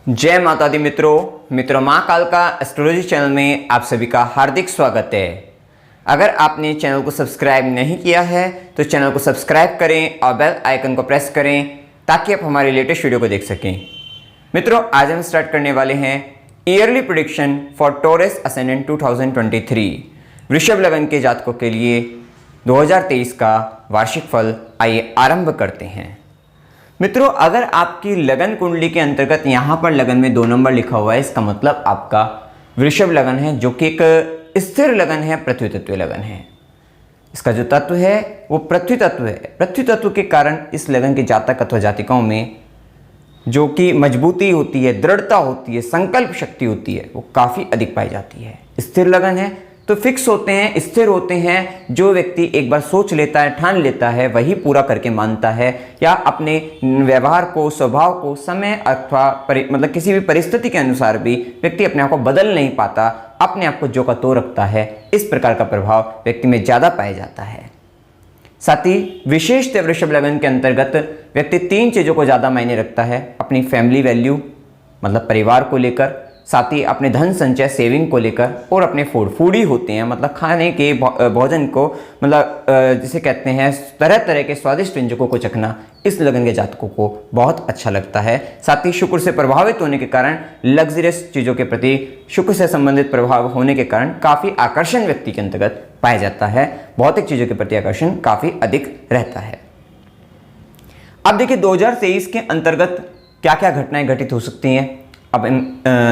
जय माता दी मित्रों माँ काल का एस्ट्रोलॉजी चैनल में आप सभी का हार्दिक स्वागत है। अगर आपने चैनल को सब्सक्राइब नहीं किया है तो चैनल को सब्सक्राइब करें और बेल आइकन को प्रेस करें ताकि आप हमारे लेटेस्ट वीडियो को देख सकें। मित्रों, आज हम स्टार्ट करने वाले हैं yearly prediction for taurus ascendant 2023 वृषभ लगन के जातकों के लिए 2023 का वार्षिक फल। आइए आरंभ करते हैं। मित्रों, अगर आपकी लगन कुंडली के अंतर्गत यहाँ पर लगन में 2 नंबर लिखा हुआ है, इसका मतलब आपका वृषभ लगन है, जो कि एक स्थिर लगन है, पृथ्वी तत्व लगन है। इसका जो तत्व है वो पृथ्वी तत्व है। पृथ्वी तत्व के कारण इस लगन के जातक अथवा जातिकाओं में जो कि मजबूती होती है, दृढ़ता होती है, संकल्प शक्ति होती है, वो काफ़ी अधिक पाई जाती है। स्थिर लगन है तो फिक्स होते हैं, स्थिर होते हैं। जो व्यक्ति एक बार सोच लेता है, ठान लेता है, वही पूरा करके मानता है, या अपने व्यवहार को, स्वभाव को समय अथवा मतलब किसी भी परिस्थिति के अनुसार भी व्यक्ति अपने आप को बदल नहीं पाता, अपने आप को जो का तो रखता है। इस प्रकार का प्रभाव व्यक्ति में ज़्यादा पाया जाता है। साथ ही विशेषतः वृषभ लगन के अंतर्गत व्यक्ति 3 चीज़ों को ज़्यादा मायने रखता है। अपनी फैमिली वैल्यू मतलब परिवार को लेकर, साथ ही अपने धन संचय सेविंग को लेकर, और अपने फूडी होते हैं मतलब खाने के भोजन को मतलब जिसे कहते हैं तरह तरह के स्वादिष्ट व्यंजनों को चखना इस लगन के जातकों को बहुत अच्छा लगता है। साथ ही शुक्र से प्रभावित होने के कारण, लग्जरियस चीज़ों के प्रति शुक्र से संबंधित प्रभाव होने के कारण काफ़ी आकर्षण व्यक्ति के अंतर्गत पाया जाता है। भौतिक चीज़ों के प्रति आकर्षण काफ़ी अधिक रहता है। अब देखिए 2023 के अंतर्गत क्या क्या घटनाएं घटित हो सकती हैं। अब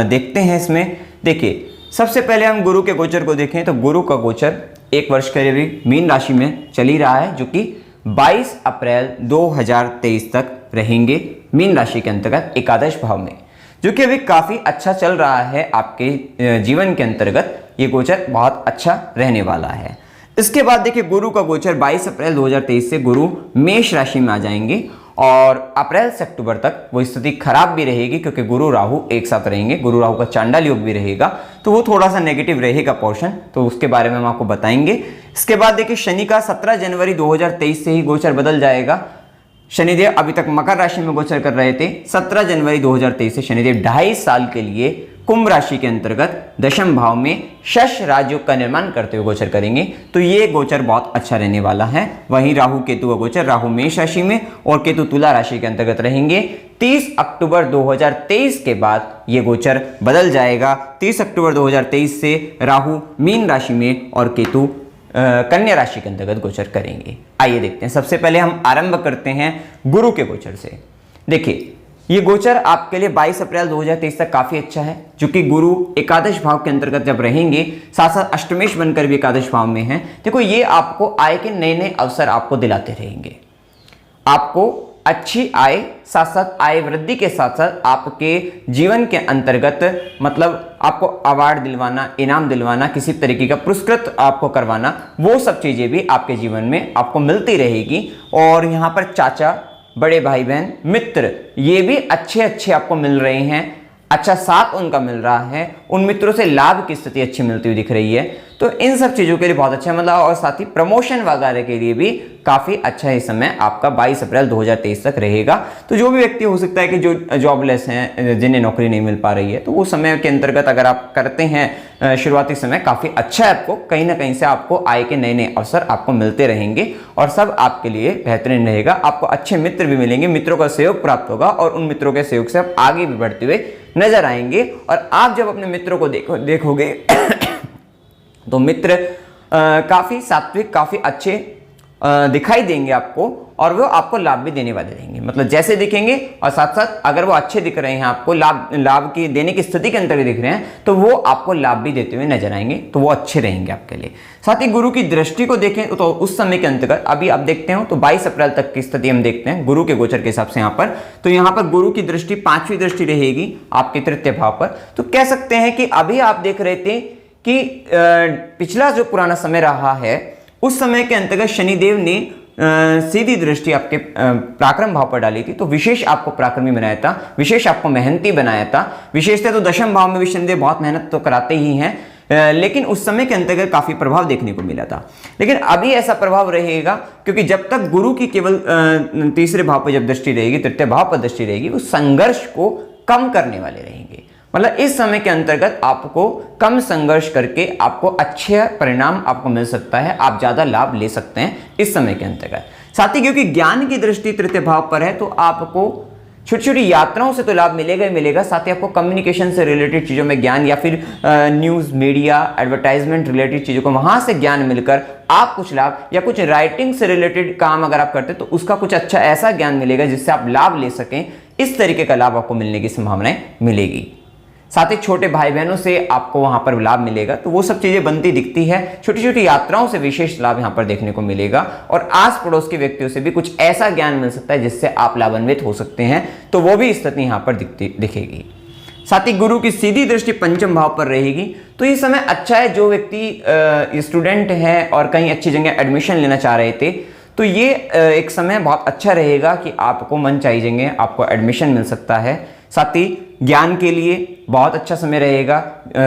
देखते हैं इसमें। देखिए, सबसे पहले हम गुरु के गोचर को देखें तो गुरु का गोचर 1 वर्ष के लिए मीन राशि में चल ही रहा है, जो कि 22 अप्रैल 2023 तक रहेंगे मीन राशि के अंतर्गत एकादश भाव में, जो कि अभी काफ़ी अच्छा चल रहा है। आपके जीवन के अंतर्गत ये गोचर बहुत अच्छा रहने वाला है। इसके बाद देखिए गुरु का गोचर 22 अप्रैल 2023 से गुरु मेष राशि में आ जाएंगे, और अप्रैल से अक्टूबर तक वो स्थिति खराब भी रहेगी, क्योंकि गुरु राहु एक साथ रहेंगे। गुरु राहु का चांडाल योग भी रहेगा, तो वो थोड़ा सा नेगेटिव रहेगा पोर्शन, तो उसके बारे में हम आपको बताएंगे। इसके बाद देखिए शनि का 17 जनवरी 2023 से ही गोचर बदल जाएगा। शनिदेव अभी तक मकर राशि में गोचर कर रहे थे। 17 जनवरी 2023 से शनिदेव 2.5 साल के लिए कुंभ राशि के अंतर्गत दशम भाव में शश राजयोग का निर्माण करते हुए गोचर करेंगे, तो ये गोचर बहुत अच्छा रहने वाला है। वहीं राहु केतु का गोचर, राहु मेष राशि में और केतु तुला राशि के अंतर्गत रहेंगे। 30 अक्टूबर 2023 के बाद ये गोचर बदल जाएगा। 30 अक्टूबर 2023 से राहु मीन राशि में और केतु कन्या राशि के अंतर्गत गोचर करेंगे। आइए देखते हैं। सबसे पहले हम आरंभ करते हैं गुरु के गोचर से। देखिए, ये गोचर आपके लिए 22 अप्रैल 2023 तक काफी अच्छा है, क्योंकि गुरु एकादश भाव के अंतर्गत जब रहेंगे, साथ साथ अष्टमेश बनकर भी एकादश भाव में हैं। देखो, ये आपको आय के नए नए अवसर आपको दिलाते रहेंगे। आपको अच्छी आय, साथ साथ आय वृद्धि के साथ साथ आपके जीवन के अंतर्गत मतलब आपको अवार्ड दिलवाना, इनाम दिलवाना, किसी तरीके का पुरस्कृत आपको करवाना, वो सब चीजें भी आपके जीवन में आपको मिलती रहेगी। और यहाँ पर चाचा, बड़े भाई बहन, मित्र, ये भी अच्छे अच्छे आपको मिल रहे हैं। अच्छा साथ उनका मिल रहा है, उन मित्रों से लाभ की स्थिति अच्छी मिलती हुई दिख रही है, तो इन सब चीज़ों के लिए बहुत अच्छा मतलब। और साथ ही प्रमोशन वगैरह के लिए भी काफ़ी अच्छा ही समय आपका 22 अप्रैल 2023 तक रहेगा। तो जो भी व्यक्ति हो सकता है कि जो जॉबलेस हैं, जिन्हें नौकरी नहीं मिल पा रही है, तो वो समय के अंतर्गत अगर आप करते हैं शुरुआती समय काफ़ी अच्छा है। आपको कहीं ना कहीं से आपको आय के नए नए अवसर आपको मिलते रहेंगे और सब आपके लिए बेहतरीन रहेगा। आपको अच्छे मित्र भी मिलेंगे, मित्रों का सहयोग प्राप्त होगा, और उन मित्रों के सहयोग से आप आगे भी बढ़ते हुए नजर आएंगे। और आप जब अपने मित्रों को देखोगे तो मित्र काफ़ी सात्विक, काफ़ी अच्छे दिखाई देंगे आपको, और वो आपको लाभ भी देने वाले रहेंगे। मतलब जैसे दिखेंगे और साथ साथ अगर वो अच्छे दिख रहे हैं, आपको लाभ की देने की स्थिति के अंतर्गत दिख रहे हैं, तो वो आपको लाभ भी देते हुए नजर आएंगे, तो वो अच्छे रहेंगे आपके लिए। साथ ही गुरु की दृष्टि को देखें तो उस समय के अंतर्गत अभी आप देखते हो तो 22 अप्रैल तक की स्थिति हम देखते हैं गुरु के गोचर के हिसाब से। यहाँ पर तो यहाँ पर गुरु की दृष्टि 5वीं दृष्टि रहेगी आपके तृतीय भाव पर। तो कह सकते हैं कि अभी आप देख रहे थे कि पिछला जो पुराना समय रहा है, उस समय के अंतर्गत शनिदेव ने सीधी दृष्टि आपके पराक्रम भाव पर डाली थी, तो विशेष आपको पराक्रमी बनाया था, विशेष आपको मेहनती बनाया था। विशेषतः तो दशम भाव में भी शनिदेव बहुत मेहनत तो कराते ही हैं, लेकिन उस समय के अंतर्गत काफी प्रभाव देखने को मिला था। लेकिन अभी ऐसा प्रभाव रहेगा, क्योंकि जब तक गुरु की केवल तीसरे भाव पर जब दृष्टि रहेगी, तृतीय भाव पर दृष्टि रहेगी, उस संघर्ष को कम करने वाले रहेंगे। मतलब इस समय के अंतर्गत आपको कम संघर्ष करके आपको अच्छे परिणाम आपको मिल सकता है, आप ज्यादा लाभ ले सकते हैं इस समय के अंतर्गत। साथ ही क्योंकि ज्ञान की दृष्टि तृतीय भाव पर है, तो आपको छोटी छोटी यात्राओं से तो लाभ मिलेगा ही मिलेगा, साथ ही आपको कम्युनिकेशन से रिलेटेड चीजों में ज्ञान या फिर न्यूज मीडिया एडवर्टाइजमेंट रिलेटेड चीजों को वहां से ज्ञान मिलकर आप कुछ लाभ, या कुछ राइटिंग से रिलेटेड काम अगर आप करते हैं तो उसका कुछ अच्छा ऐसा ज्ञान मिलेगा जिससे आप लाभ ले सकें। इस तरीके का लाभ आपको मिलने की संभावनाएं मिलेगी। साथ ही छोटे भाई बहनों से आपको वहां पर लाभ मिलेगा, तो वो सब चीजें बनती दिखती है। छोटी छोटी यात्राओं से विशेष लाभ यहां पर देखने को मिलेगा, और आस पड़ोस के व्यक्तियों से भी कुछ ऐसा ज्ञान मिल सकता है जिससे आप लाभान्वित हो सकते हैं, तो वो भी स्थिति यहां पर दिखेगी। साथ ही गुरु की सीधी दृष्टि पंचम भाव पर रहेगी, तो ये समय अच्छा है। जो व्यक्ति स्टूडेंट है और कहीं अच्छी जगह एडमिशन लेना चाह रहे थे, तो ये एक समय बहुत अच्छा रहेगा कि आपको मन चाहिए जगह आपको एडमिशन मिल सकता है। साथ ही ज्ञान के लिए बहुत अच्छा समय रहेगा,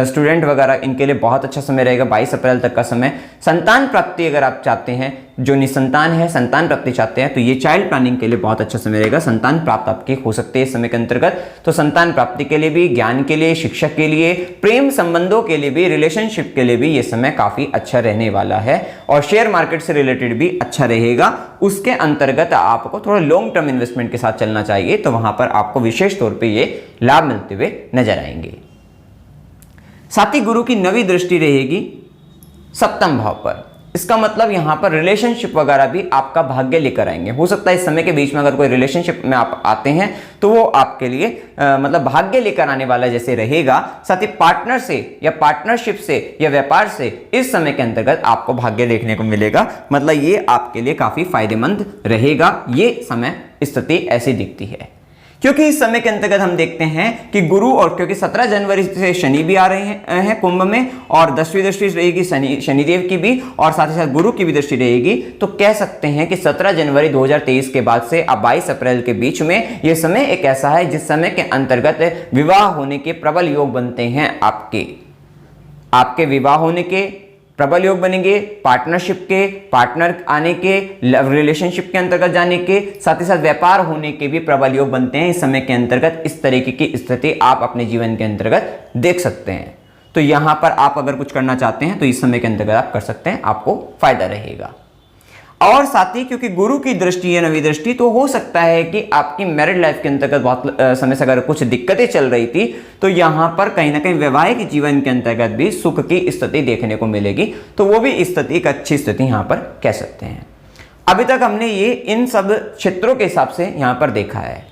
स्टूडेंट वगैरह इनके लिए बहुत अच्छा समय रहेगा 22 अप्रैल तक का समय। संतान प्राप्ति अगर आप चाहते हैं, जो निसंतान है संतान प्राप्ति चाहते हैं, तो ये चाइल्ड प्लानिंग के लिए बहुत अच्छा समय रहेगा। संतान प्राप्त आपके हो सकते हैं इस समय के अंतर्गत, तो संतान प्राप्ति के लिए भी, ज्ञान के लिए, शिक्षा के लिए, प्रेम संबंधों के लिए भी, रिलेशनशिप के लिए भी ये समय काफी अच्छा रहने वाला है। और शेयर मार्केट से रिलेटेड भी अच्छा रहेगा। उसके अंतर्गत आपको थोड़ा लॉन्ग टर्म इन्वेस्टमेंट के साथ चलना चाहिए, तो वहां पर आपको विशेष तौर पर ये लाभ मिलते हुए नजर आएंगे। साथ ही गुरु की नवी दृष्टि रहेगी सप्तम भाव पर। इसका मतलब यहां पर रिलेशनशिप वगैरह भी आपका भाग्य लेकर आएंगे। हो सकता है इस समय के बीच में अगर कोई रिलेशनशिप में आप आते हैं तो वो आपके लिए मतलब भाग्य लेकर आने वाला जैसे रहेगा। साथ ही पार्टनर से या पार्टनरशिप से या व्यापार से इस समय के अंतर्गत आपको भाग्य देखने को मिलेगा। मतलब ये आपके लिए काफी फायदेमंद रहेगा। ये समय स्थिति ऐसी दिखती है, क्योंकि इस समय के अंतर्गत हम देखते हैं कि गुरु, और क्योंकि 17 जनवरी से शनि भी आ रहे हैं कुंभ में, और 10वीं दृष्टि रहेगी शनिदेव की भी, और साथ ही साथ गुरु की भी दृष्टि रहेगी। तो कह सकते हैं कि 17 जनवरी 2023 के बाद से अब 22 अप्रैल के बीच में यह समय एक ऐसा है जिस समय के अंतर्गत विवाह होने के प्रबल योग बनते हैं। आपके विवाह होने के प्रबल योग बनेंगे, पार्टनरशिप के, पार्टनर आने के, रिलेशनशिप के अंतर्गत जाने के, साथ ही साथ व्यापार होने के भी प्रबल योग बनते हैं इस समय के अंतर्गत। इस तरीके की स्थिति आप अपने जीवन के अंतर्गत देख सकते हैं। तो यहां पर आप अगर कुछ करना चाहते हैं तो इस समय के अंतर्गत आप कर सकते हैं, आपको फायदा रहेगा। और साथ ही क्योंकि गुरु की दृष्टि है नवी दृष्टि, तो हो सकता है कि आपकी मैरिड लाइफ के अंतर्गत बहुत समय से अगर कुछ दिक्कतें चल रही थी, तो यहां पर कहीं ना कहीं वैवाहिक जीवन के अंतर्गत भी सुख की स्थिति देखने को मिलेगी। तो वो भी स्थिति एक अच्छी स्थिति यहां पर कह सकते हैं। अभी तक हमने ये इन सब क्षेत्रों के हिसाब से यहां पर देखा है।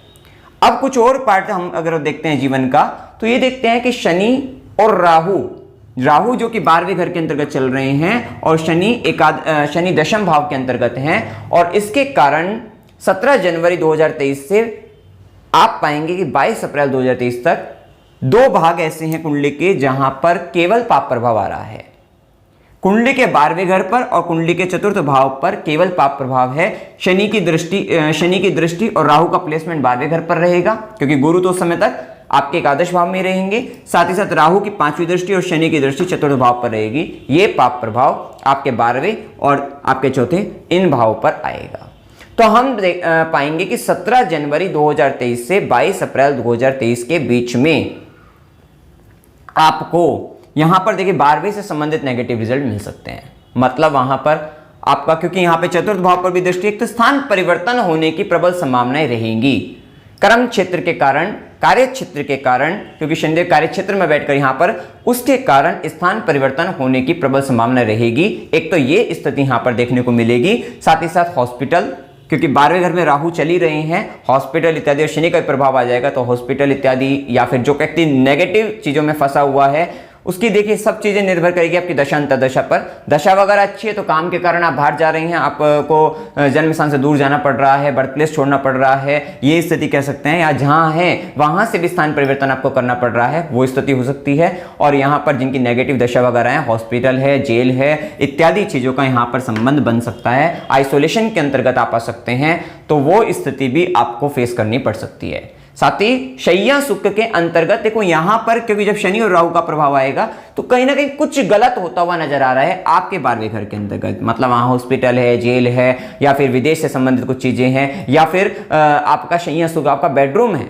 अब कुछ और पार्ट हम अगर देखते हैं जीवन का, तो ये देखते हैं कि शनि और राहु जो कि 12वें घर के अंतर्गत चल रहे हैं, और शनि दशम भाव के अंतर्गत हैं, और इसके कारण 17 जनवरी 2023 से आप पाएंगे कि 22 अप्रैल 2023 तक 2 भाग ऐसे हैं कुंडली के जहां पर केवल पाप प्रभाव आ रहा है। कुंडली के 12वें घर पर और कुंडली के चतुर्थ भाव पर केवल पाप प्रभाव है। शनि की दृष्टि और राहु का प्लेसमेंट 12वें घर पर रहेगा, क्योंकि गुरु तो उस समय तक आपके एकादश भाव में रहेंगे। साथ ही साथ राहु की 5वीं दृष्टि और शनि की दृष्टि चतुर्थ भाव पर रहेगी। ये पाप प्रभाव आपके 12वें और आपके चौथे इन भावों पर आएगा। तो हम पाएंगे कि 17 जनवरी 2023 से 22 अप्रैल 2023 के बीच में आपको यहां पर देखिए 12वें से संबंधित नेगेटिव रिजल्ट मिल सकते हैं। मतलब वहां पर आपका, क्योंकि यहां पे चतुर्थ भाव पर भी दृष्टि, एक तो स्थान परिवर्तन होने की प्रबल संभावनाएं रहेंगी। कर्म क्षेत्र के कारण, कार्य क्षेत्र के कारण, क्योंकि शनिदेव कार्य क्षेत्र में बैठकर यहां पर, उसके कारण स्थान परिवर्तन होने की प्रबल संभावना रहेगी। एक तो ये स्थिति यहां पर देखने को मिलेगी। साथ ही साथ हॉस्पिटल, क्योंकि 12वें घर में राहु चल ही रहे हैं, हॉस्पिटल इत्यादि और शनि का प्रभाव आ जाएगा, तो हॉस्पिटल इत्यादि या फिर जो व्यक्ति नेगेटिव चीजों में फंसा हुआ है, उसकी देखिए सब चीजें निर्भर करेगी आपकी दशा अंतर्दशा पर। दशा वगैरह अच्छी है तो काम के कारण आप बाहर जा रही हैं, आपको जन्म स्थान से दूर जाना पड़ रहा है, बर्थ प्लेस छोड़ना पड़ रहा है, ये स्थिति कह सकते हैं। या जहां है वहां से भी स्थान परिवर्तन आपको करना पड़ रहा है, वो स्थिति हो सकती है। और यहां पर जिनकी नेगेटिव दशा वगैरह है, हॉस्पिटल है, जेल है, इत्यादि चीजों का यहां पर संबंध बन सकता है। आइसोलेशन के अंतर्गत आप आ सकते हैं, तो वो स्थिति भी आपको फेस करनी पड़ सकती है। साथ ही शैया सुख के अंतर्गत देखो यहां पर, क्योंकि जब शनि और राहु का प्रभाव आएगा तो कहीं ना कहीं कुछ गलत होता हुआ नजर आ रहा है आपके 12वें घर के अंतर्गत। मतलब वहां हॉस्पिटल है, जेल है, या फिर विदेश से संबंधित कुछ चीजें हैं, या फिर आपका शैया सुख, आपका बेडरूम है,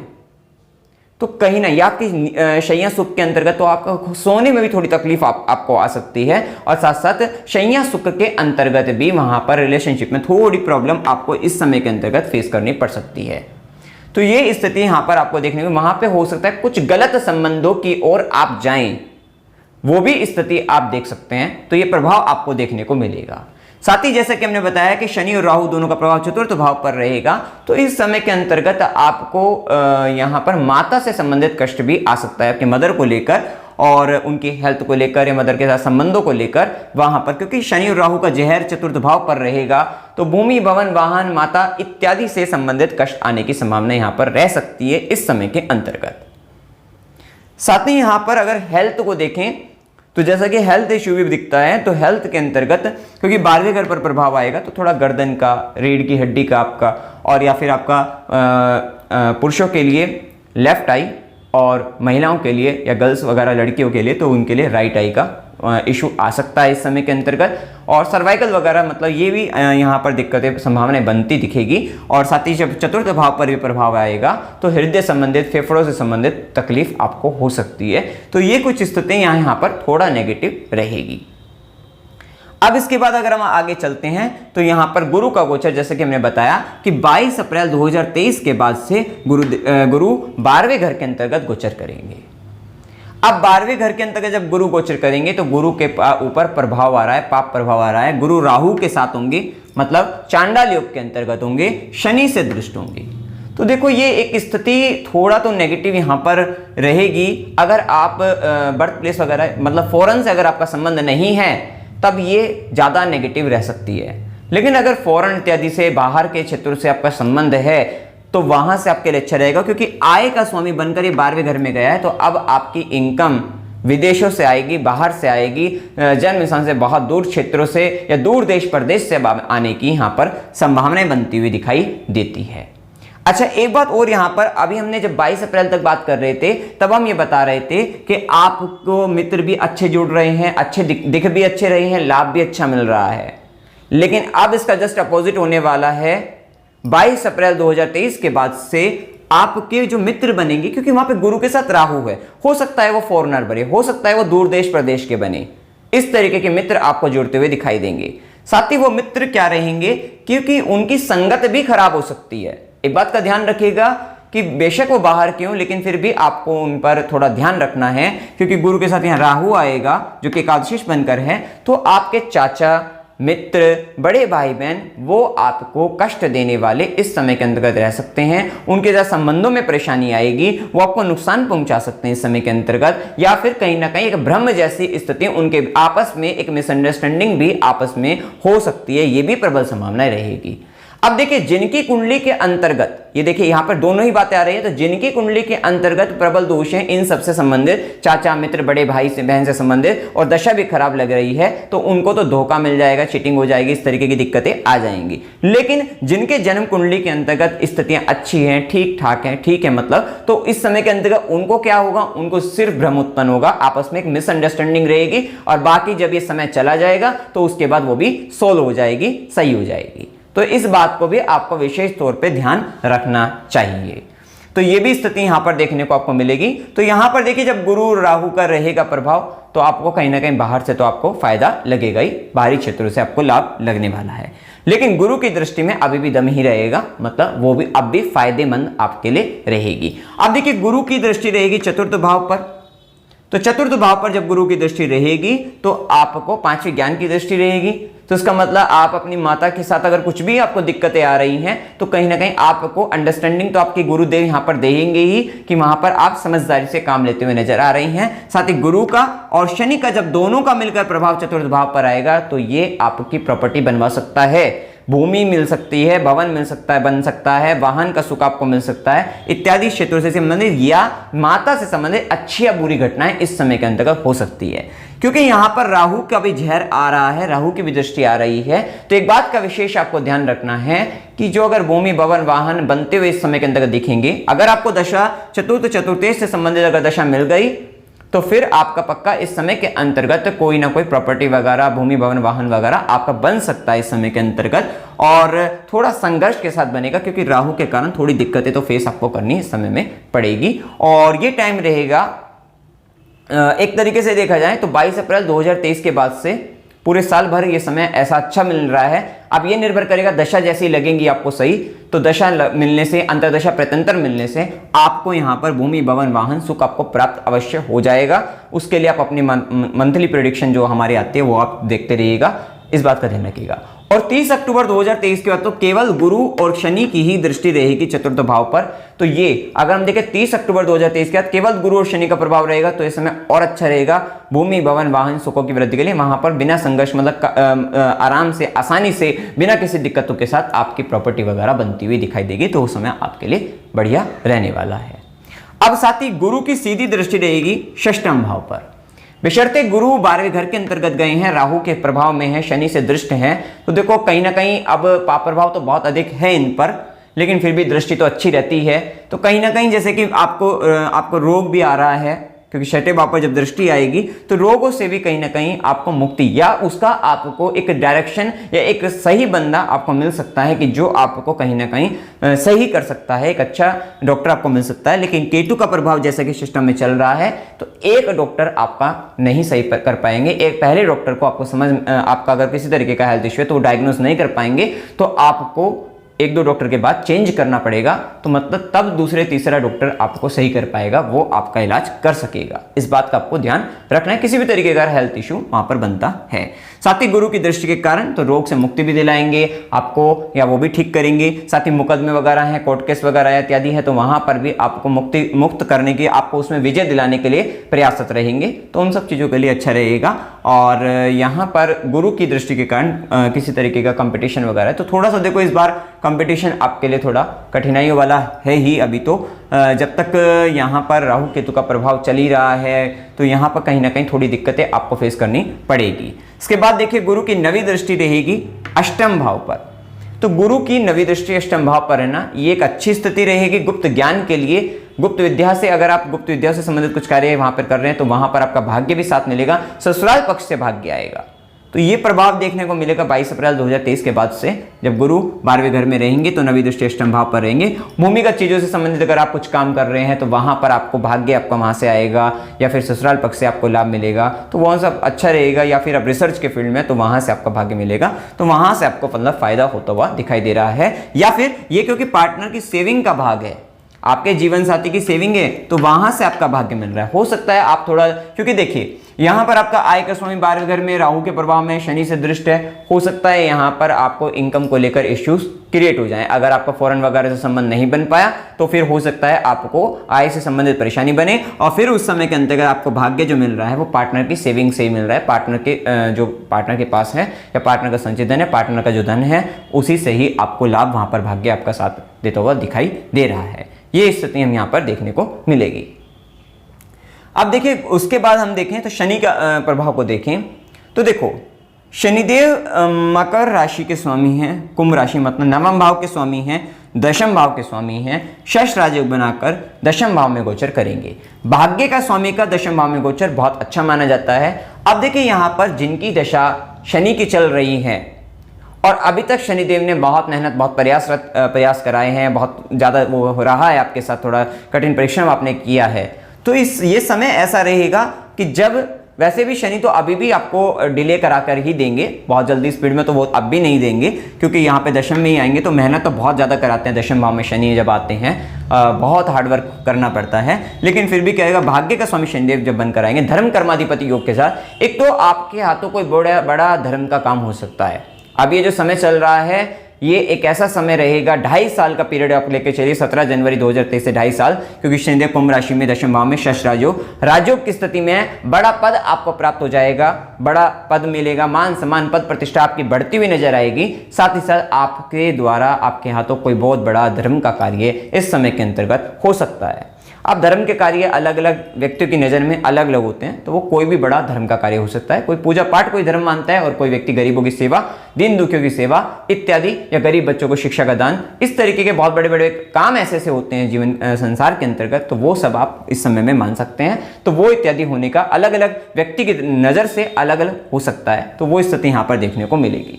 तो कहीं ना, या आपकी शैया सुख के अंतर्गत तो आपको सोने में भी थोड़ी तकलीफ आपको आ सकती है, और साथ साथ शैया सुख के अंतर्गत भी वहां पर रिलेशनशिप में थोड़ी प्रॉब्लम आपको इस समय के अंतर्गत फेस करनी पड़ सकती है। तो ये स्थिति यहां पर आपको देखने को, वहां पे हो सकता है कुछ गलत संबंधों की ओर आप जाएं, वो भी स्थिति आप देख सकते हैं। तो ये प्रभाव आपको देखने को मिलेगा। साथ ही जैसा कि हमने बताया कि शनि और राहु दोनों का प्रभाव चतुर्थ भाव पर रहेगा, तो इस समय के अंतर्गत आपको यहां पर माता से संबंधित कष्ट भी आ सकता है, आपके मदर को लेकर और उनकी हेल्थ को लेकर या मदर के साथ संबंधों को लेकर वहां पर, क्योंकि शनि और राहु का जहर चतुर्थ भाव पर रहेगा, तो भूमि, भवन, वाहन, माता इत्यादि से संबंधित कष्ट आने की संभावना यहां पर रह सकती है इस समय के अंतर्गत। साथ ही यहां पर अगर हेल्थ को देखें तो जैसा कि हेल्थ इश्यू भी दिखता है, तो हेल्थ के अंतर्गत क्योंकि 12वें घर पर प्रभाव आएगा, तो थोड़ा गर्दन का, रीढ़ की हड्डी का आपका, और या फिर आपका पुरुषों के लिए लेफ्ट आई, और महिलाओं के लिए या गर्ल्स वगैरह लड़कियों के लिए तो उनके लिए राइट आई का इशू आ सकता है इस समय के अंतर्गत, और सर्वाइकल वगैरह, मतलब ये भी यहाँ पर दिक्कतें, संभावनाएं बनती दिखेगी। और साथ ही जब चतुर्थ भाव पर भी प्रभाव आएगा तो हृदय संबंधित, फेफड़ों से संबंधित तकलीफ आपको हो सकती है। तो ये कुछ स्थितियां यहाँ पर थोड़ा नेगेटिव रहेगी। अब इसके बाद अगर हम आगे चलते हैं तो यहां पर गुरु का गोचर, जैसे कि हमने बताया कि 22 अप्रैल 2023 के बाद से गुरु 12वें घर के अंतर्गत गोचर करेंगे। अब 12वें घर के अंतर्गत जब गुरु गोचर करेंगे तो गुरु के ऊपर प्रभाव आ रहा है, पाप प्रभाव आ रहा है। गुरु राहु के साथ होंगे, मतलब चांडाल योग के अंतर्गत होंगे, शनि से दृष्ट होंगे। तो देखो ये एक स्थिति थोड़ा तो नेगेटिव यहां पर रहेगी। अगर आप बर्थ प्लेस वगैरह, मतलब फॉरेन से अगर आपका संबंध नहीं है तब ये ज्यादा नेगेटिव रह सकती है, लेकिन अगर फॉरेन इत्यादि से, बाहर के क्षेत्रों से आपका संबंध है तो वहां से आपके लिए अच्छा रहेगा, क्योंकि आय का स्वामी बनकर ये 12वें घर में गया है। तो अब आपकी इनकम विदेशों से आएगी, बाहर से आएगी, जन्म स्थान से बहुत दूर क्षेत्रों से या दूर देश प्रदेश से आने की यहाँ पर संभावनाएं बनती हुई दिखाई देती है। अच्छा, एक बात और यहाँ पर, अभी हमने जब 22 अप्रैल तक बात कर रहे थे तब हम ये बता रहे थे कि आपको मित्र भी अच्छे जुड़ रहे हैं, अच्छे दिख भी अच्छे रहे हैं, लाभ भी अच्छा मिल रहा है। लेकिन अब इसका जस्ट अपोजिट होने वाला है। 22 अप्रैल 2023 के बाद से आपके जो मित्र बनेंगे, क्योंकि वहां पे गुरु के साथ राहु है, हो सकता है वो फॉरेनर बने, हो सकता है वो दूर देश प्रदेश के बने, इस तरीके के मित्र आपको जुड़ते हुए दिखाई देंगे। साथ ही वो मित्र क्या रहेंगे, क्योंकि उनकी संगत भी खराब हो सकती है। एक बात का ध्यान रखिएगा कि बेशक वो बाहर क्यों, लेकिन फिर भी आपको उन पर थोड़ा ध्यान रखना है, क्योंकि गुरु के साथ यहाँ राहु आएगा जो कि एकादशीश बनकर है। तो आपके चाचा, मित्र, बड़े भाई बहन वो आपको कष्ट देने वाले इस समय के अंतर्गत रह सकते हैं। उनके साथ संबंधों में परेशानी आएगी, वो आपको नुकसान पहुंचा सकते हैं इस समय के अंतर्गत, या फिर कहीं ना कहीं एक भ्रम जैसी स्थिति, उनके आपस में एक मिसअंडरस्टैंडिंग भी आपस में हो सकती है। ये भी प्रबल संभावनाएं रहेगी। अब देखिए, जिनकी कुंडली के अंतर्गत, ये देखिए यहां पर दोनों ही बातें आ रही है, तो जिनकी कुंडली के अंतर्गत प्रबल दोष है, इन सबसे संबंधित, चाचा, मित्र, बड़े भाई से, बहन से संबंधित, और दशा भी खराब लग रही है, तो उनको तो धोखा मिल जाएगा, चीटिंग हो जाएगी, इस तरीके की दिक्कतें आ जाएंगी। लेकिन जिनके जन्म कुंडली के अंतर्गत स्थितियां अच्छी हैं, ठीक ठाक हैं, ठीक है मतलब, तो इस समय के अंतर्गत उनको क्या होगा, उनको सिर्फ भ्रम उत्पन्न होगा, आपस में एक मिसअंडरस्टैंडिंग रहेगी, और बाकी जब ये समय चला जाएगा तो उसके बाद वो भी सोल्व हो जाएगी, सही हो जाएगी। तो इस बात को भी आपको विशेष तौर पे ध्यान रखना चाहिए। तो ये भी स्थिति यहां पर देखने को आपको मिलेगी। तो यहां पर देखिए, जब गुरु राहु का रहेगा प्रभाव, तो आपको कहीं ना कहीं बाहर से तो आपको फायदा लगेगा ही, बाहरी क्षेत्रों से आपको लाभ लगने वाला है। लेकिन गुरु की दृष्टि में अभी भी दम ही रहेगा, मतलब वो भी अब भी फायदेमंद आपके लिए रहेगी। अब देखिए, गुरु की दृष्टि रहेगी चतुर्थ भाव पर, तो चतुर्थ भाव पर जब गुरु की दृष्टि रहेगी तो आपको पांचवें ज्ञान की दृष्टि रहेगी। तो इसका मतलब आप अपनी माता के साथ अगर कुछ भी आपको दिक्कतें आ रही हैं तो कहीं ना कहीं आपको अंडरस्टैंडिंग तो आपके गुरुदेव यहां पर देंगे ही, कि वहां पर आप समझदारी से काम लेते हुए नजर आ रही हैं। साथ ही गुरु का और शनि का जब दोनों का मिलकर प्रभाव चतुर्थ भाव पर आएगा तो ये आपकी प्रॉपर्टी बनवा सकता है, भूमि मिल सकती है, भवन मिल सकता है, बन सकता है, वाहन का सुख आपको मिल सकता है, इत्यादि क्षेत्रों से संबंधित या माता से संबंधित अच्छी या बुरी घटनाएं इस समय के अंतर्गत हो सकती है। क्योंकि यहां पर राहु का भी जहर आ रहा है, राहु की भी दृष्टि आ रही है, तो एक बात का विशेष आपको ध्यान रखना है कि जो अगर भूमि, भवन, वाहन बनते हुए इस समय के अंतर्गत दिखेंगे, अगर आपको दशा चतुर्थ चतुर्थेश से संबंधित अगर दशा मिल गई तो फिर आपका पक्का इस समय के अंतर्गत कोई ना कोई प्रॉपर्टी वगैरह, भूमि भवन वाहन वगैरह आपका बन सकता है इस समय के अंतर्गत, और थोड़ा संघर्ष के साथ बनेगा क्योंकि राहु के कारण थोड़ी दिक्कतें तो फेस आपको करनी इस समय में पड़ेगी। और ये टाइम रहेगा एक तरीके से देखा जाए तो 22 अप्रैल 2023 के बाद से पूरे साल भर ये समय ऐसा अच्छा मिल रहा है। अब ये निर्भर करेगा दशा जैसी लगेंगी आपको सही, तो दशा मिलने से, अंतरदशा प्रत्यंतर मिलने से आपको यहाँ पर भूमि भवन वाहन सुख आपको प्राप्त अवश्य हो जाएगा। उसके लिए आप अपनी मंथली प्रेडिक्शन जो हमारी आती है वो आप देखते रहिएगा, इस बात का ध्यान रखिएगा। और 30 अक्टूबर 2023 के बाद तो केवल गुरु और शनि की ही दृष्टि रहेगी चतुर्थ भाव पर। तो ये अगर हम देखें 30 अक्टूबर 2023 के बाद केवल गुरु और शनि का प्रभाव रहेगा तो इस समय और अच्छा रहेगा भूमि भवन वाहन सुखों की वृद्धि के लिए। वहां पर बिना संघर्ष, मतलब आराम से, आसानी से, बिना किसी दिक्कतों के साथ आपकी प्रॉपर्टी वगैरह बनती हुई दिखाई देगी, तो उस समय आपके लिए बढ़िया रहने वाला है। अब साथ ही गुरु की सीधी दृष्टि रहेगी षष्ठम भाव पर। बशर्ते गुरु 12वें घर के अंतर्गत गए हैं, राहु के प्रभाव में है, शनि से दृष्ट हैं, तो देखो कहीं ना कहीं अब पाप प्रभाव तो बहुत अधिक है इन पर, लेकिन फिर भी दृष्टि तो अच्छी रहती है। तो कहीं ना कहीं जैसे कि आपको रोग भी आ रहा है, क्योंकि छठे भाव पर जब दृष्टि आएगी तो रोगों से भी कहीं ना कहीं आपको मुक्ति, या उसका आपको एक डायरेक्शन या एक सही बंदा आपको मिल सकता है कि जो आपको कहीं ना कहीं सही कर सकता है, एक अच्छा डॉक्टर आपको मिल सकता है। लेकिन केतु का प्रभाव जैसा कि सिस्टम में चल रहा है तो एक डॉक्टर आपका नहीं सही कर पाएंगे। एक पहले डॉक्टर को आपको आपका अगर किसी तरीके का हेल्थ इश्यू है तो वो डायग्नोज नहीं कर पाएंगे, तो आपको एक दो डॉक्टर के बाद चेंज करना पड़ेगा। तो मतलब तब दूसरे तीसरा डॉक्टर आपको सही कर पाएगा, वो आपका इलाज कर सकेगा। इस बात का आपको ध्यान रखना है, किसी भी तरीके का हेल्थ इशू वहां पर बनता है। साथ ही गुरु की दृष्टि के कारण तो रोग से मुक्ति भी दिलाएंगे आपको, या वो भी ठीक करेंगे। साथ ही मुकदमे वगैरह हैं, कोर्ट केस वगैरह इत्यादि है, तो वहां पर भी आपको मुक्त करने की, आपको उसमें विजय दिलाने के लिए प्रयासरत रहेंगे। तो उन सब चीजों के लिए अच्छा रहेगा। और यहाँ पर गुरु की दृष्टि के कारण किसी तरीके का कंपटीशन वगैरह है तो थोड़ा सा देखो, इस बार कंपटीशन आपके लिए थोड़ा कठिनाइयों वाला है ही। अभी तो जब तक यहाँ पर राहु केतु का प्रभाव चल ही रहा है तो यहाँ पर कहीं ना कहीं थोड़ी दिक्कतें आपको फेस करनी पड़ेगी। इसके बाद देखिए गुरु की नवी दृष्टि रहेगी अष्टम भाव पर। तो गुरु की नवी दृष्टि अष्टम भाव पर है ना, ये एक अच्छी स्थिति रहेगी गुप्त ज्ञान के लिए। गुप्त विद्या से, अगर आप गुप्त विद्या से संबंधित कुछ कार्य वहां पर कर रहे हैं तो वहां पर आपका भाग्य भी साथ मिलेगा, ससुराल पक्ष से भाग्य आएगा। तो ये प्रभाव देखने को मिलेगा 22 अप्रैल 2023 के बाद से, जब गुरु 12वें घर में रहेंगे तो नवी दृष्टि अष्टम भाव पर रहेंगे। भूमिगत चीजों से संबंधित अगर आप कुछ काम कर रहे हैं तो वहां पर आपको भाग्य आपका वहां से आएगा, या फिर ससुराल पक्ष से आपको लाभ मिलेगा, तो वह सब अच्छा रहेगा। या फिर आप रिसर्च के फील्ड में तो वहां से आपका भाग्य मिलेगा, तो वहां से आपको मतलब फायदा होता हुआ दिखाई दे रहा है। या फिर ये क्योंकि पार्टनर की सेविंग का भाग है, आपके जीवन साथी की सेविंग है, तो वहां से आपका भाग्य मिल रहा है। हो सकता है आप थोड़ा, क्योंकि देखिए यहां पर आपका आय का स्वामी 12वें घर में राहु के प्रभाव में शनि से दृष्ट है, हो सकता है यहां पर आपको इनकम को लेकर इश्यूज क्रिएट हो जाएं। अगर आपका फॉरेन वगैरह से संबंध नहीं बन पाया तो फिर हो सकता है आपको आय से संबंधित परेशानी बने, और फिर उस समय के अंतर्गत आपको भाग्य जो मिल रहा है वो पार्टनर की सेविंग से ही मिल रहा है। पार्टनर के जो पार्टनर के पास है, या पार्टनर का संचित धन है, पार्टनर का जो धन है, उसी से ही आपको लाभ वहां पर भाग्य आपका साथ देता हुआ दिखाई दे रहा है। ये स्थिति हम यहाँ पर देखने को मिलेगी। अब देखिए उसके बाद हम देखें तो शनि का प्रभाव को देखें तो देखो शनिदेव मकर राशि के स्वामी हैं, कुंभ राशि मतलब नवम भाव के स्वामी हैं, दशम भाव के स्वामी हैं, शश राजयोग बनाकर दशम भाव में गोचर करेंगे। भाग्य का स्वामी का दशम भाव में गोचर बहुत अच्छा माना जाता है। अब देखिए यहाँ पर जिनकी दशा शनि की चल रही है और अभी तक शनिदेव ने बहुत मेहनत, बहुत प्रयास कराए हैं, बहुत ज़्यादा वो हो रहा है आपके साथ, थोड़ा कठिन परिश्रम आपने किया है, तो ये समय ऐसा रहेगा कि जब वैसे भी शनि तो अभी भी आपको डिले करा कर ही देंगे, बहुत जल्दी स्पीड में तो वो अब भी नहीं देंगे, क्योंकि यहाँ पे दशम में ही आएंगे तो मेहनत तो बहुत ज़्यादा कराते हैं। दशम भाव में शनि जब आते हैं बहुत हार्डवर्क करना पड़ता है, लेकिन फिर भी क्या होगा, भाग्य का स्वामी शनिदेव जब बनकर आएंगे धर्म कर्माधिपति योग के साथ, एक तो आपके हाथों कोई बड़ा धर्म का काम हो सकता है। अब ये जो समय चल रहा है ये एक ऐसा समय रहेगा, 2.5 साल का पीरियड आप लेके चलिए, 17 जनवरी 2023 से 2.5 साल, क्योंकि शनिदेव कुंभ राशि में दशम भाव में शश राजयोग की स्थिति में बड़ा पद आपको प्राप्त हो जाएगा, बड़ा पद मिलेगा, मान सम्मान पद प्रतिष्ठा आपकी बढ़ती हुई नजर आएगी। साथ ही साथ आपके द्वारा आपके हाथों कोई बहुत बड़ा धर्म का कार्य इस समय के अंतर्गत हो सकता है। अब धर्म के कार्य अलग अलग व्यक्तियों की नज़र में अलग अलग होते हैं, तो वो कोई भी बड़ा धर्म का कार्य हो सकता है। कोई पूजा पाठ कोई धर्म मानता है और कोई व्यक्ति गरीबों की सेवा, दीन दुखियों की सेवा इत्यादि, या गरीब बच्चों को शिक्षा का दान, इस तरीके के बहुत बड़े बड़े काम ऐसे ऐसे होते हैं जीवन संसार के अंतर्गत, तो वो सब आप इस समय में मान सकते हैं। तो वो इत्यादि होने का अलग अलग व्यक्ति की नज़र से अलग अलग हो सकता है, तो वो स्थिति यहाँ पर देखने को मिलेगी।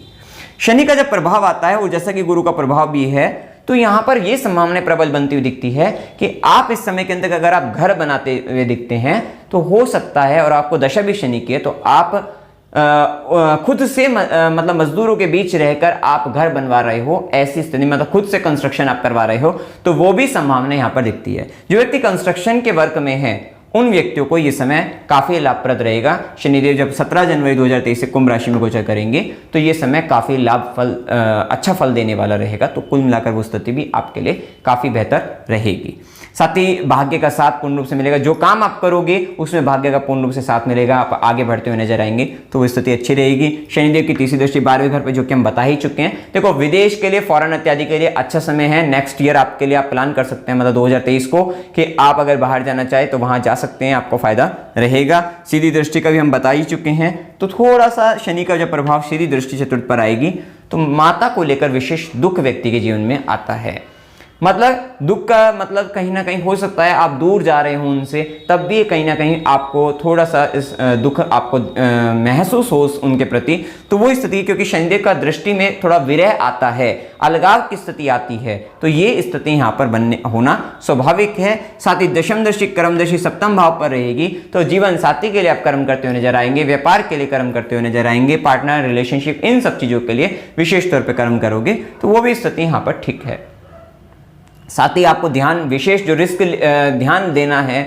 शनि का जब प्रभाव आता है, और जैसा कि गुरु का प्रभाव भी है, तो यहां पर यह संभावना प्रबल बनती हुई दिखती है कि आप इस समय के अंदर अगर आप घर बनाते हुए दिखते हैं तो हो सकता है, और आपको दशा भी शनि की है, तो आप खुद से मतलब मजदूरों के बीच रहकर आप घर बनवा रहे हो, ऐसी स्थिति मतलब खुद से कंस्ट्रक्शन आप करवा रहे हो, तो वो भी संभावना यहां पर दिखती है। जो व्यक्ति कंस्ट्रक्शन के वर्क में है उन व्यक्तियों को यह समय काफी लाभप्रद रहेगा। शनिदेव जब 17 जनवरी 2023 से कुंभ राशि में गोचर करेंगे तो यह समय काफी अच्छा फल देने वाला रहेगा। तो कुल मिलाकर वो स्थिति भी आपके लिए काफी बेहतर रहेगी। साथ ही भाग्य का साथ पूर्ण रूप से मिलेगा। जो काम आप करोगे उसमें भाग्य का पूर्ण रूप से साथ मिलेगा, आप आगे बढ़ते हुए नजर आएंगे, तो वो स्थिति अच्छी रहेगी। शनिदेव की तीसरी दृष्टि 12वें घर पे, जो कि हम बता ही चुके हैं। देखो, विदेश के लिए, फॉरेन इत्यादि के लिए अच्छा समय है। नेक्स्ट ईयर आपके लिए आप प्लान कर सकते हैं, मतलब 2023 को, कि आप अगर बाहर जाना चाहे तो वहां जा सकते हैं, आपको फायदा रहेगा। सीधी दृष्टि का भी हम बता ही चुके हैं। तो थोड़ा सा शनि का जो प्रभाव सीधी दृष्टि चतुर्थ पर आएगी, तो माता को लेकर विशेष दुख व्यक्ति के जीवन में आता है। मतलब दुख का मतलब कहीं ना कहीं हो सकता है आप दूर जा रहे हो उनसे, तब भी कहीं ना कहीं आपको थोड़ा सा इस दुख आपको महसूस हो उनके प्रति। तो वो स्थिति, क्योंकि शनिदेव का दृष्टि में थोड़ा विरह आता है, अलगाव की स्थिति आती है, तो ये स्थिति यहाँ पर होना स्वाभाविक है। साथ ही दशम दृष्टि, कर्म दृष्टि सप्तम भाव पर रहेगी, तो जीवन साथी के लिए आप कर्म करते हुए नजर आएंगे, व्यापार के लिए कर्म करते हुए नजर आएंगे, पार्टनर, रिलेशनशिप, इन सब चीजों के लिए विशेष तौर पर कर्म करोगे, तो वो भी स्थिति यहाँ पर ठीक है। साथ ही आपको ध्यान, विशेष जो रिस्क ध्यान देना है,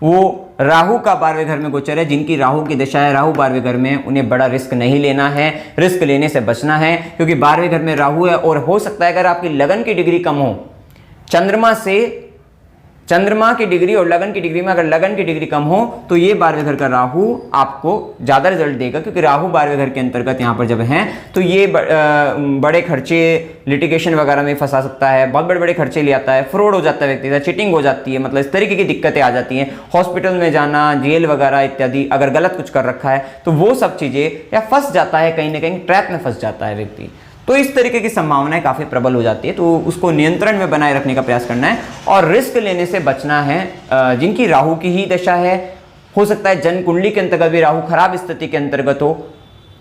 वो राहु का 12वें घर में गोचर है। जिनकी राहु की दशा है, राहु 12वें घर में, उन्हें बड़ा रिस्क नहीं लेना है, रिस्क लेने से बचना है, क्योंकि 12वें घर में राहु है। और हो सकता है अगर आपकी लगन की डिग्री कम हो, चंद्रमा की डिग्री और लगन की डिग्री में अगर लगन की डिग्री कम हो, तो ये 12वें घर का राहु आपको ज्यादा रिजल्ट देगा, क्योंकि राहु 12वें घर के अंतर्गत यहाँ पर जब है, तो ये बड़े खर्चे, लिटिगेशन वगैरह में फंसा सकता है, बहुत बड़े बड़े खर्चे ले आता है, फ्रॉड हो जाता है व्यक्ति का, चीटिंग हो जाती है, मतलब इस तरीके की दिक्कतें आ जाती हैं। हॉस्पिटल में जाना, जेल वगैरह इत्यादि, अगर गलत कुछ कर रखा है तो वो सब चीजें, या फंस जाता है कहीं ना कहीं, ट्रैप में फंस जाता है व्यक्ति, तो इस तरीके की संभावनाएं काफी प्रबल हो जाती है। तो उसको नियंत्रण में बनाए रखने का प्रयास करना है और रिस्क लेने से बचना है। जिनकी राहु की ही दशा है, हो सकता है जन्म कुंडली के अंतर्गत भी राहु खराब स्थिति के अंतर्गत हो,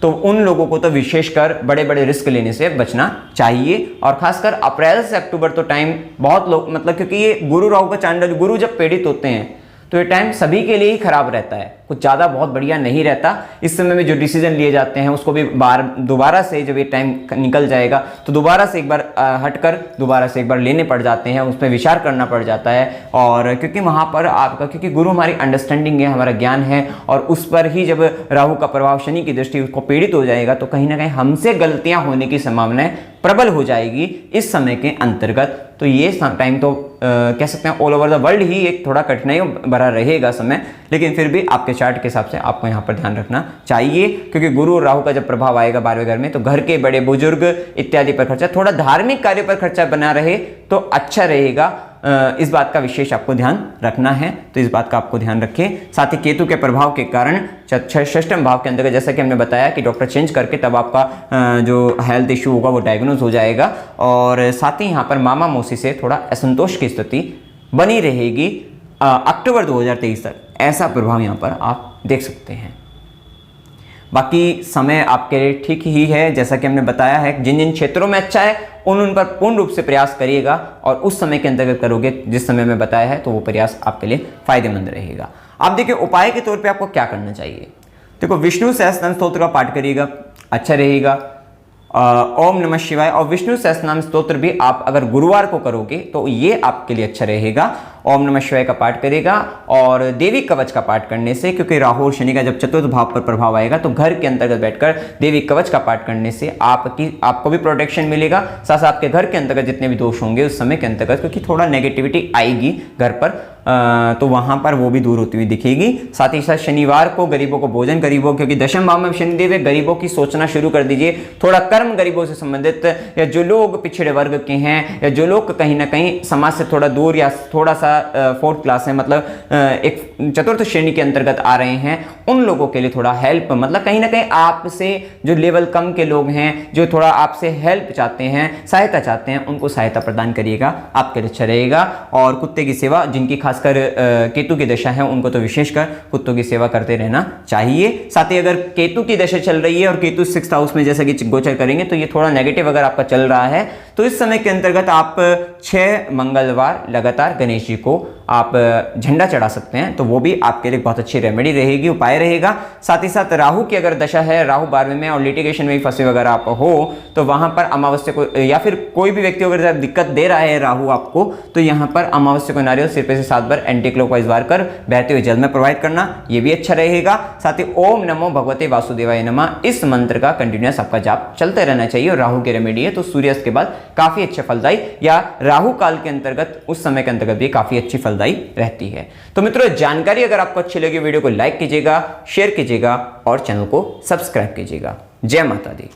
तो उन लोगों को तो विशेषकर बड़े बड़े रिस्क लेने से बचना चाहिए। और खासकर अप्रैल से अक्टूबर तो टाइम बहुत लोग, मतलब क्योंकि ये गुरु राहु का चांडल, गुरु जब पीड़ित होते हैं तो ये टाइम सभी के लिए ही खराब रहता है, कुछ ज़्यादा बहुत बढ़िया नहीं रहता। इस समय में जो डिसीजन लिए जाते हैं उसको भी दोबारा से जब ये टाइम निकल जाएगा तो दोबारा से एक बार हटकर दोबारा से एक बार लेने पड़ जाते हैं, उस पर विचार करना पड़ जाता है। और क्योंकि वहाँ पर आपका, क्योंकि गुरु हमारी अंडरस्टैंडिंग है, हमारा ज्ञान है, और उस पर ही जब राहु का प्रभाव, शनि की दृष्टि उसको पीड़ित हो जाएगा, तो कहीं ना कहीं हमसे गलतियां होने की संभावनाएं प्रबल हो जाएगी इस समय के अंतर्गत। तो ये टाइम तो कह सकते हैं ऑल ओवर द वर्ल्ड ही एक थोड़ा कठिनाई भरा रहेगा समय, लेकिन फिर भी आपके चार्ट के हिसाब से आपको यहाँ पर ध्यान रखना चाहिए, क्योंकि गुरु और राहु का जब प्रभाव आएगा 12वें घर में, तो घर के बड़े बुजुर्ग इत्यादि पर खर्चा, थोड़ा धार्मिक कार्य पर खर्चा बना रहे तो अच्छा रहेगा। इस बात का विशेष आपको ध्यान रखना है, तो इस बात का आपको ध्यान रखें। साथ ही केतु के प्रभाव के कारण षष्ठम भाव के अंदर, जैसा कि हमने बताया कि डॉक्टर चेंज करके तब आपका जो हेल्थ इश्यू होगा वो डायग्नोज हो जाएगा। और साथ ही यहाँ पर मामा मौसी से थोड़ा असंतोष की स्थिति बनी रहेगी अक्टूबर 2023 तक, ऐसा प्रभाव यहाँ पर आप देख सकते हैं। बाकी समय आपके लिए ठीक ही है, जैसा कि हमने बताया है। जिन जिन क्षेत्रों में अच्छा है उन पर पूर्ण रूप से प्रयास करिएगा, और उस समय के अंतर्गत करोगे जिस समय में बताया है, तो वो प्रयास आपके लिए फायदेमंद रहेगा। आप देखिए उपाय के तौर पे आपको क्या करना चाहिए। देखो, विष्णु सहस्त्रनाम स्तोत्र का पाठ करिएगा, अच्छा रहेगा। ओम नमः शिवाय और विष्णु सहस्त्रनाम स्तोत्र भी आप अगर गुरुवार को करोगे तो ये आपके लिए अच्छा रहेगा। ओम नमः शिवाय का पाठ करेगा, और देवी कवच का पाठ करने से, क्योंकि राहु और शनि का जब चतुर्थ भाव पर प्रभाव आएगा तो घर के अंतर्गत बैठकर देवी कवच का पाठ करने से आपको भी प्रोटेक्शन मिलेगा। साथ आपके घर के अंतर्गत जितने भी दोष होंगे उस समय के अंतर्गत, क्योंकि थोड़ा नेगेटिविटी आएगी घर पर, तो वहां पर वो भी दूर होती हुई दिखेगी। साथ ही साथ शनिवार को गरीबों को भोजन, गरीबों, क्योंकि दशम भाव में शनिदेव है, गरीबों की सोचना शुरू कर दीजिए। थोड़ा कर्म गरीबों से संबंधित, या जो लोग पिछड़े वर्ग के हैं, या जो लोग कहीं ना कहीं समाज से थोड़ा दूर या थोड़ा सा फोर्थ क्लास है, मतलब एक चतुर्थ श्रेणी के अंतर्गत आ रहे हैं, उन लोगों के लिए थोड़ा हेल्प, मतलब कहीं ना कहीं आपसे जो लेवल कम के लोग हैं, जो थोड़ा आपसे हेल्प चाहते हैं, सहायता चाहते हैं, उनको सहायता प्रदान करिएगा, आपके लिए अच्छा रहेगा। और कुत्ते की सेवा, जिनकी खासकर केतु की दशा है, उनको तो विशेषकर कुत्तों की सेवा करते रहना चाहिए। साथ ही अगर केतु की दशा चल रही है और केतु 6th हाउस में जैसा कि गोचर करेंगे, तो ये थोड़ा नेगेटिव अगर आपका चल रहा है, तो इस समय के अंतर्गत आप 6 मंगलवार लगातार गणेश जी को आप झंडा चढ़ा सकते हैं, तो वो भी आपके लिए बहुत अच्छी रेमेडी रहेगी, उपाय रहेगा। साथ ही साथ राहु की अगर दशा है, राहु 12वें में और लिटिगेशन में भी फंसे वगैरह आप हो, तो वहां पर अमावस्या को, या फिर कोई भी व्यक्ति अगर दिक्कत दे रहा है राहु आपको, तो यहां पर अमावस्या को नारियल सिर पे से 7 बार एंटी क्लॉकवाइज वार कर बहते हुए जल में प्रोवाइड करना, ये भी अच्छा रहेगा। साथ ही ओम नमो भगवते वासुदेवाय नमः, इस मंत्र का कंटिन्यूअस आपका जाप चलते रहना चाहिए। और राहु की रेमेडी है तो सूर्यास्त के बाद काफी अच्छा फलदायी, या राहु काल के अंतर्गत उस समय के अंतर्गत भी काफी अच्छी फलदायी रहती है। तो मित्रों, जानकारी अगर आपको अच्छी लगी, वीडियो को लाइक कीजिएगा, शेयर कीजिएगा और चैनल को सब्सक्राइब कीजिएगा। जय माता दी।